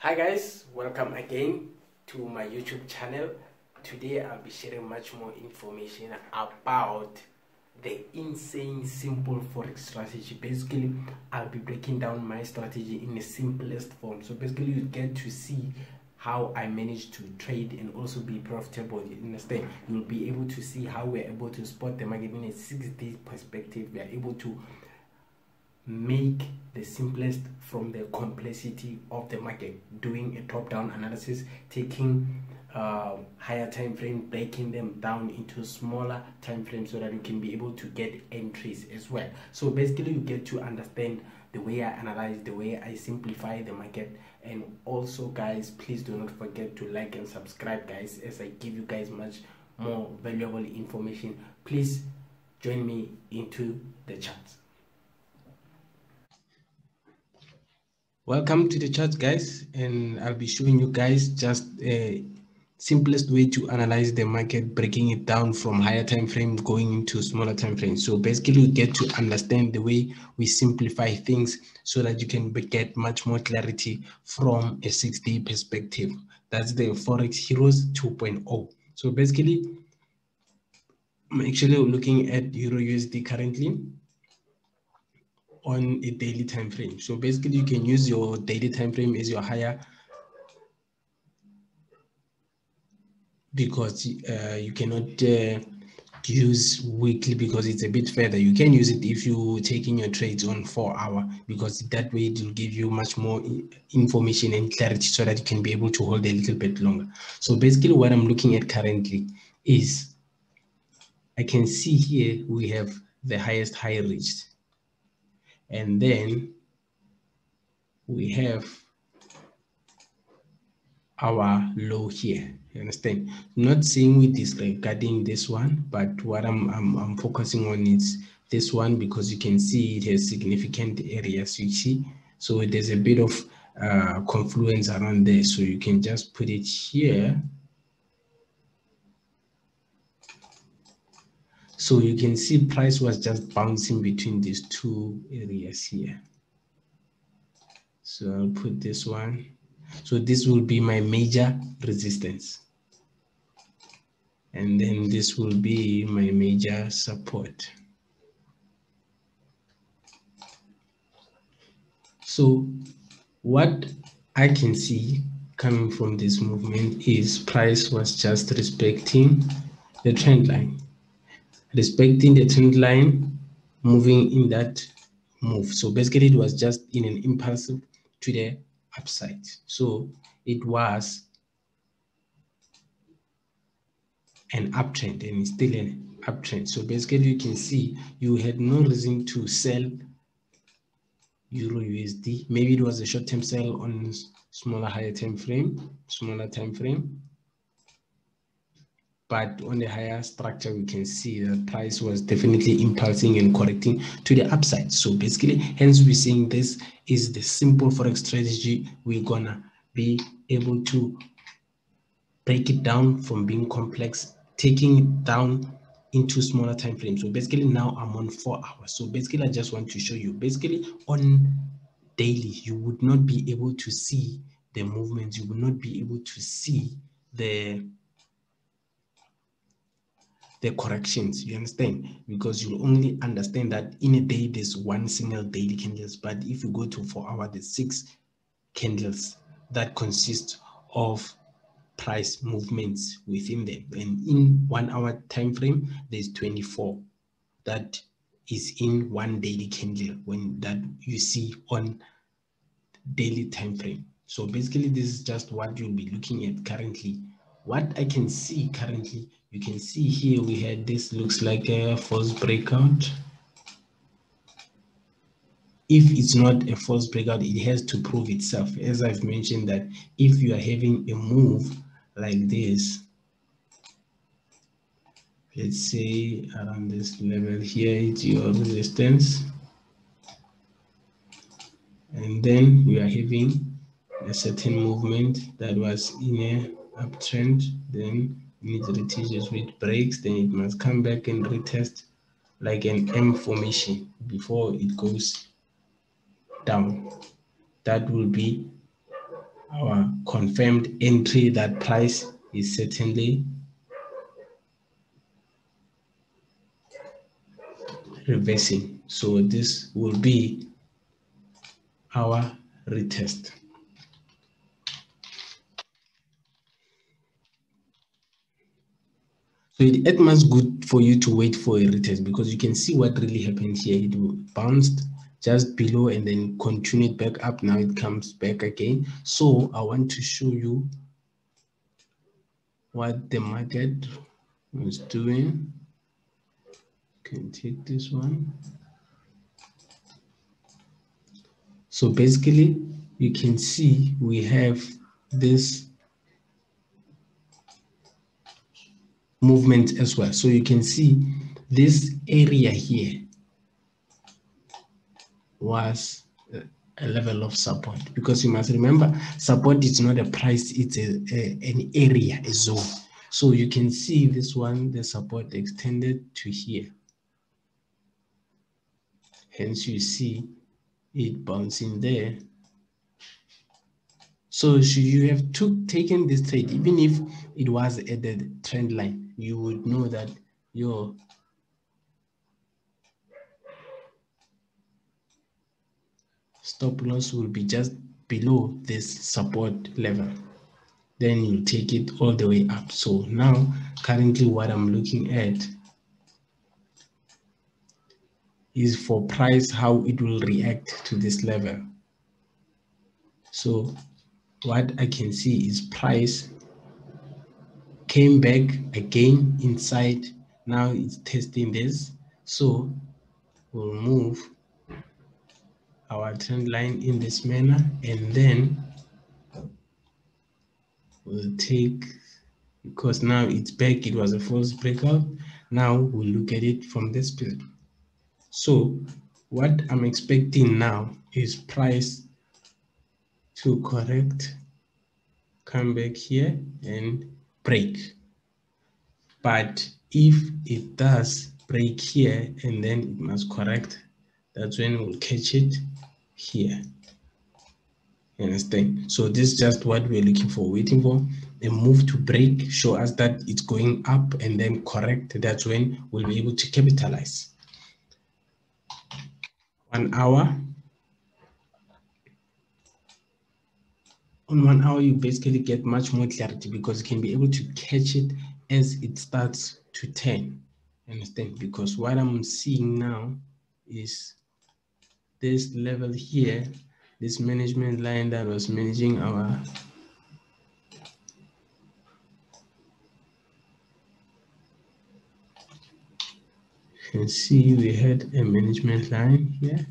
Hi guys, welcome again to my YouTube channel. Today I'll be sharing much more information about the insane simple forex strategy. Basically, I'll be breaking down my strategy in the simplest form. So basically, you get to see how I managed to trade and also be profitable. You understand? You'll be able to see how we're able to spot the market in a 6-day perspective. We are able to make the simplest from the complexity of the market, doing a top-down analysis, taking higher time frame, breaking them down into smaller time frames so that you can be able to get entries as well. So basically you get to understand the way I analyze, the way I simplify the market. And also guys, please do not forget to like and subscribe guys, as I give you guys much more valuable information. Please join me into the charts. Welcome to the chart guys, and I'll be showing you guys just a simplest way to analyze the market, breaking it down from higher time frame going into smaller time frames. So basically you get to understand the way we simplify things so that you can get much more clarity from a 6-day perspective. That's the Forex Heroes 2.0. So basically I'm actually looking at Euro USD currently on a daily time frame. So basically you can use your daily time frame as your higher, because you cannot use weekly because it's a bit further. You can use it if you're taking your trades on 4 hour, because that way it will give you much more information and clarity so that you can be able to hold a little bit longer. So basically what I'm looking at currently is, I can see here we have the highest high reached, and then we have our low here. You understand? I'm not saying we disregarding this one, but what I'm focusing on is this one, because you can see it has significant areas, you see. So there's a bit of confluence around there, so you can just put it here. So you can see price was just bouncing between these two areas here. So I'll put this one. So this will be my major resistance, and then this will be my major support. So what I can see coming from this movement is price was just respecting the trend line, moving in that move. So basically it was just in an impulsive to the upside. So it was an uptrend, and it's still an uptrend. So basically you can see you had no reason to sell Euro USD. Maybe it was a short-term sell on smaller time frame, but on the higher structure we can see the price was definitely impulsing and correcting to the upside. So basically, hence we're saying this is the simple forex strategy. We're gonna be able to break it down from being complex, taking it down into smaller time frames. So basically now I'm on 4 hours. So basically I just want to show you, basically on daily you would not be able to see the movements, you will not be able to see the corrections, you understand, because you'll only understand that in a day there's one single daily candles, but if you go to 4 hours there's 6 candles that consist of price movements within them, and in 1 hour time frame there's 24 that is in one daily candle when that you see on daily time frame. So basically this is just what you'll be looking at currently. What I can see currently, you can see here we had this, looks like a false breakout. If it's not a false breakout, it has to prove itself, as I've mentioned, that if you are having a move like this, let's say around this level here, it's your resistance, and then you are having a certain movement that was in a uptrend, then it retraces with breaks, then it must come back and retest like an M formation before it goes down. That will be our confirmed entry that price is certainly reversing. So this will be our retest. So it must good for you to wait for a retest, because you can see what really happened here. It bounced just below and then continued back up. Now it comes back again. So I want to show you what the market was doing. Can take this one. So basically you can see we have this movement as well. So you can see this area here was a level of support, because you must remember support is not a price, it's an area, a zone. So you can see this one, the support extended to here, hence you see it bouncing there. So should you have taken this trade, even if it was at the trend line, you would know that your stop loss will be just below this support level. Then you take it all the way up. So now currently what I'm looking at is for price, how it will react to this level. So what I can see is price came back again inside. Now it's testing this. So we'll move our trend line in this manner, and then we'll take, because now it's back, it was a false breakout. Now we'll look at it from this perspective. So what I'm expecting now is price to correct, come back here and break. But if it does break here and then it must correct, that's when we'll catch it here. You understand? So this is just what we're looking for, waiting for a move to break, show us that it's going up and then correct. That's when we'll be able to capitalize. 1 hour. On 1 hour, you basically get much more clarity, because you can be able to catch it as it starts to turn. Understand? Because what I'm seeing now is this level here, this management line that was managing our you can see we had a management line here,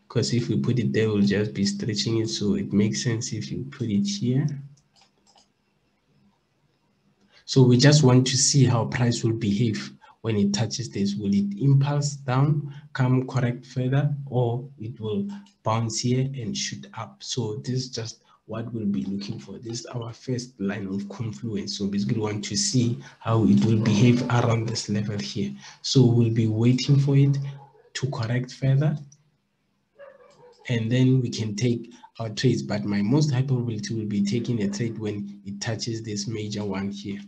because if we put it there, we'll just be stretching it. So it makes sense if you put it here. So we just want to see how price will behave when it touches this. Will it impulse down, come correct further, or it will bounce here and shoot up? So this is just what we'll be looking for. This is our first line of confluence. So basically we want to see how it will behave around this level here. So we'll be waiting for it to correct further, and then we can take our trades. But my most high probability will be taking a trade when it touches this major one here.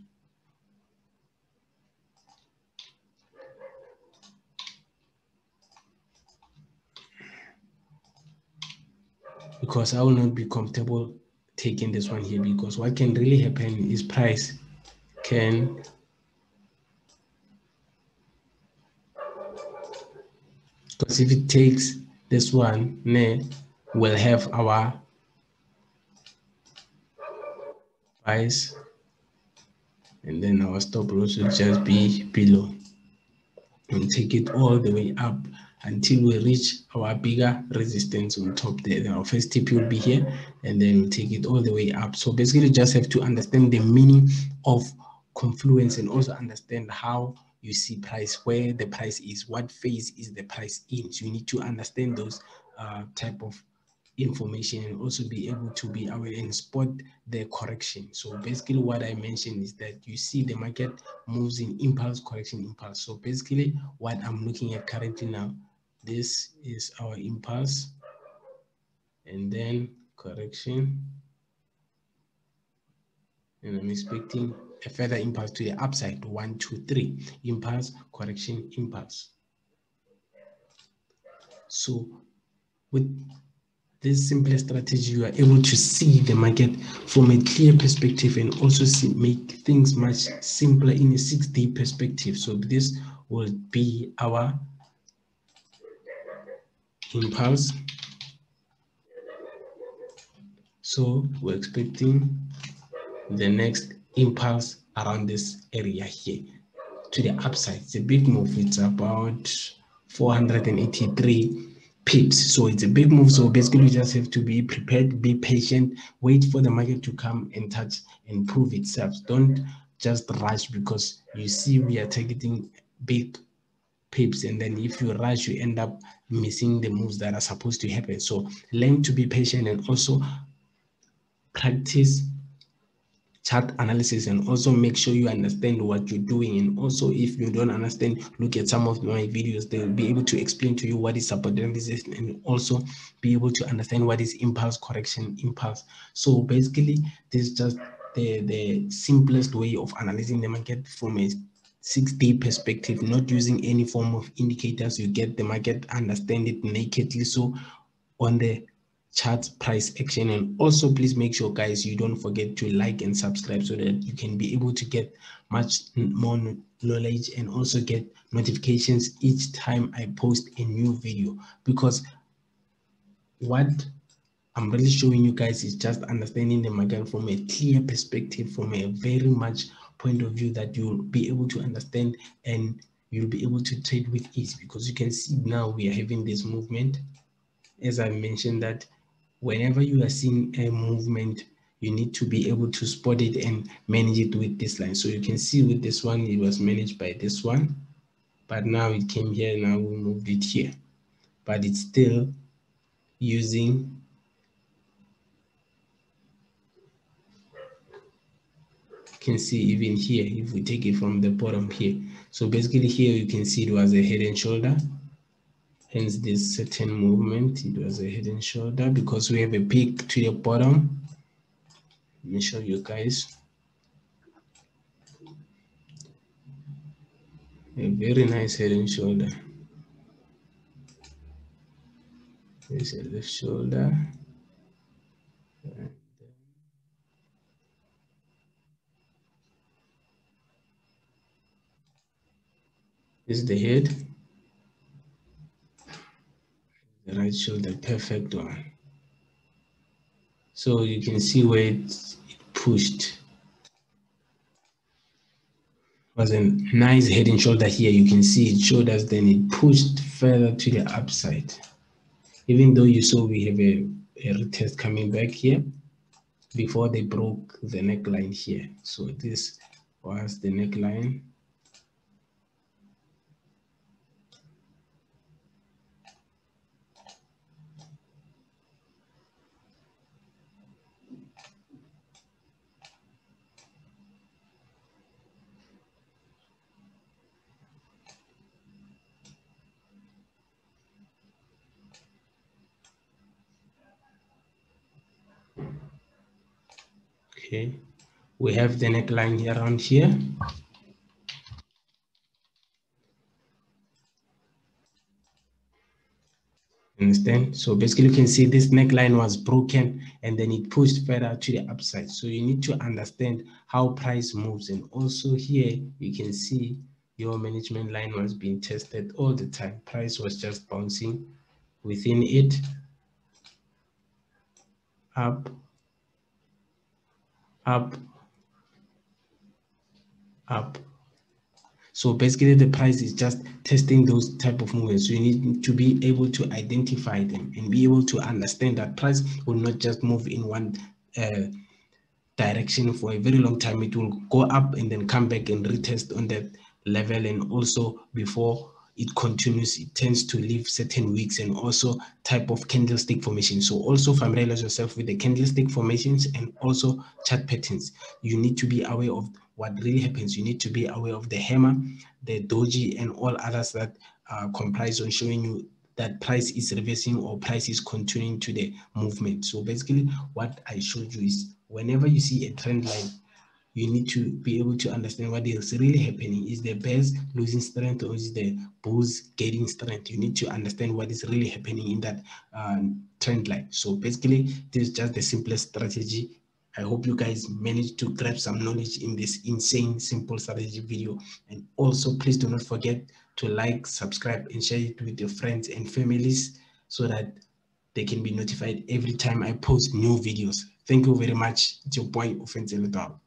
Because I will not be comfortable taking this one here, because what can really happen is price can because if it takes this one, we'll have our price, and then our stop loss will just be below, and take it all the way up until we reach our bigger resistance on top there. Then our first TP will be here, and then we'll take it all the way up. So basically you just have to understand the meaning of confluence, and also understand how you see price, where the price is, what phase is the price in. So you need to understand those type of information, and also be able to be aware and spot the correction. So basically what I mentioned is that you see the market moves in impulse, correction, impulse. So basically what I'm looking at currently now, this is our impulse, and then correction, and I'm expecting a further impulse to the upside. 1, 2, 3, impulse, correction, impulse. So with this simple strategy, you are able to see the market from a clear perspective and also make things much simpler in a 6-day perspective. So this will be our impulse. So we're expecting the next impulse around this area here to the upside. It's a big move. It's about 483 pips. So it's a big move. So basically, you just have to be prepared, be patient, wait for the market to come and touch and prove itself. Don't just rush, because you see we are targeting big pips, and then if you rush, you end up missing the moves that are supposed to happen. So learn to be patient and also practice chart analysis, and also make sure you understand what you're doing. And also, if you don't understand, look at some of my videos. They'll be able to explain to you what is support analysis, and also be able to understand what is impulse, correction, impulse. So basically, this is just the simplest way of analyzing the market from a 6-day perspective, not using any form of indicators. You get the market, understand it nakedly. So on the chart price action. And also, please make sure, guys, you don't forget to like and subscribe, so that you can be able to get much more knowledge and also get notifications each time I post a new video. Because what I'm really showing you guys is just understanding the market from a clear perspective, from a very much point of view that you'll be able to understand, and you'll be able to trade with ease. Because you can see now we are having this movement. As I mentioned, that whenever you are seeing a movement, you need to be able to spot it and manage it with this line. So you can see with this one, it was managed by this one, but now it came here. Now we moved it here, but it's still using you can see even here, if we take it from the bottom here. So basically here you can see it was a head and shoulder. Hence this certain movement, it was a head and shoulder, because we have a peak to the bottom. Let me show you guys. A very nice head and shoulder. There's a left shoulder. This is the head. The right shoulder, perfect one. So you can see where it pushed. It was a nice head and shoulder here. You can see it showed us, then it pushed further to the upside. Even though you saw we have a retest coming back here before they broke the neckline here. So this was the neckline. Okay, we have the neckline here around here. Understand? So basically you can see this neckline was broken and then it pushed further to the upside. So you need to understand how price moves. And also here you can see your management line was being tested all the time. Price was just bouncing within it, up, up, up. So basically the price is just testing those type of movements. So you need to be able to identify them and be able to understand that price will not just move in one direction for a very long time. It will go up and then come back and retest on that level. And also before it continues, it tends to leave certain weeks and also type of candlestick formation. So also familiarize yourself with the candlestick formations and also chart patterns. You need to be aware of what really happens. You need to be aware of the hammer, the doji, and all others that comprise on showing you that price is reversing or price is continuing to the movement. So basically what I showed you is whenever you see a trend line, you need to be able to understand what is really happening. Is the bears losing strength or is the bulls gaining strength? You need to understand what is really happening in that trend line. So basically, this is just the simplest strategy. I hope you guys managed to grab some knowledge in this insane simple strategy video. And also, please do not forget to like, subscribe, and share it with your friends and families so that they can be notified every time I post new videos. Thank you very much. It's your boy, Ofentse Ledwaba.